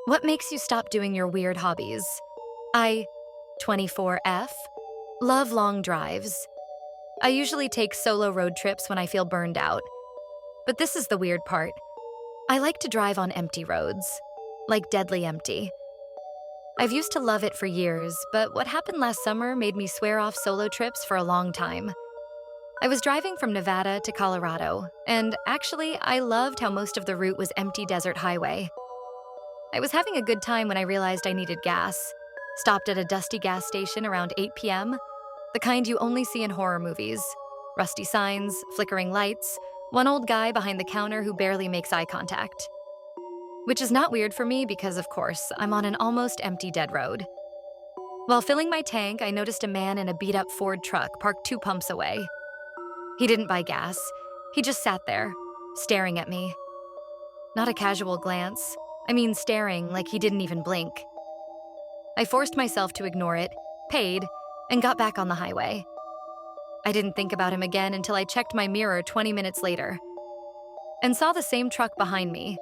What makes you stop doing your weird hobbies? I, 24F, love long drives. I usually take solo road trips when I feel burned out. But this is the weird part. I like to drive on empty roads, like deadly empty. I've used to love it for years, but what happened last summer made me swear off solo trips for a long time. I was driving from Nevada to Colorado, and actually, I loved how most of the route was empty desert highway. I was having a good time when I realized I needed gas. Stopped at a dusty gas station around 8 p.m., the kind you only see in horror movies. Rusty signs, flickering lights, one old guy behind the counter who barely makes eye contact. Which is not weird for me because, of course, I'm on an almost empty dead road. While filling my tank, I noticed a man in a beat-up Ford truck parked 2 pumps away. He didn't buy gas. He just sat there, staring at me. Not a casual glance. I mean, staring like he didn't even blink. I forced myself to ignore it, paid, and got back on the highway. I didn't think about him again until I checked my mirror 20 minutes later and saw the same truck behind me.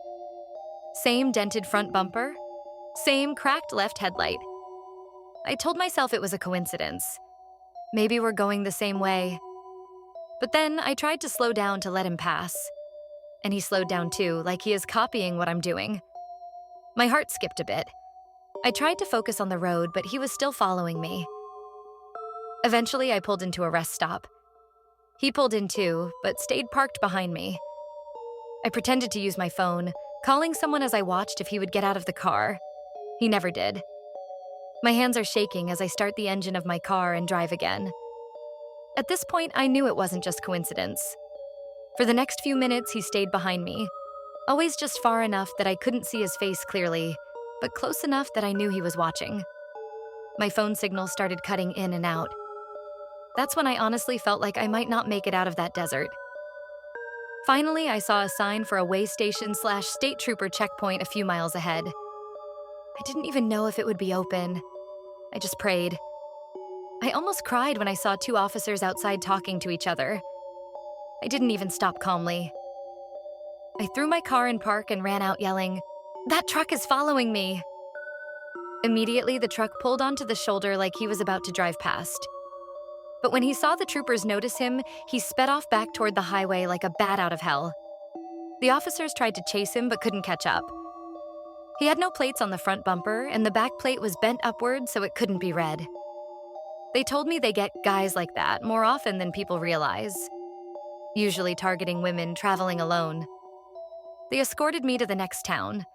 Same dented front bumper, same cracked left headlight. I told myself it was a coincidence. Maybe we're going the same way. But then I tried to slow down to let him pass. And he slowed down too, like he is copying what I'm doing. My heart skipped a bit. I tried to focus on the road, but he was still following me. Eventually, I pulled into a rest stop. He pulled in too, but stayed parked behind me. I pretended to use my phone, calling someone as I watched if he would get out of the car. He never did. My hands are shaking as I start the engine of my car and drive again. At this point, I knew it wasn't just coincidence. For the next few minutes, he stayed behind me, always just far enough that I couldn't see his face clearly, but close enough that I knew he was watching. My phone signal started cutting in and out. That's when I honestly felt like I might not make it out of that desert. Finally, I saw a sign for a way station/state trooper checkpoint a few miles ahead. I didn't even know if it would be open. I just prayed. I almost cried when I saw 2 officers outside talking to each other. I didn't even stop calmly. I threw my car in park and ran out yelling, "That truck is following me!" Immediately, the truck pulled onto the shoulder like he was about to drive past. But when he saw the troopers notice him, he sped off back toward the highway like a bat out of hell. The officers tried to chase him but couldn't catch up. He had no plates on the front bumper, and the back plate was bent upward so it couldn't be read. They told me they get guys like that more often than people realize, usually targeting women traveling alone. They escorted me to the next town.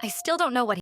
I still don't know what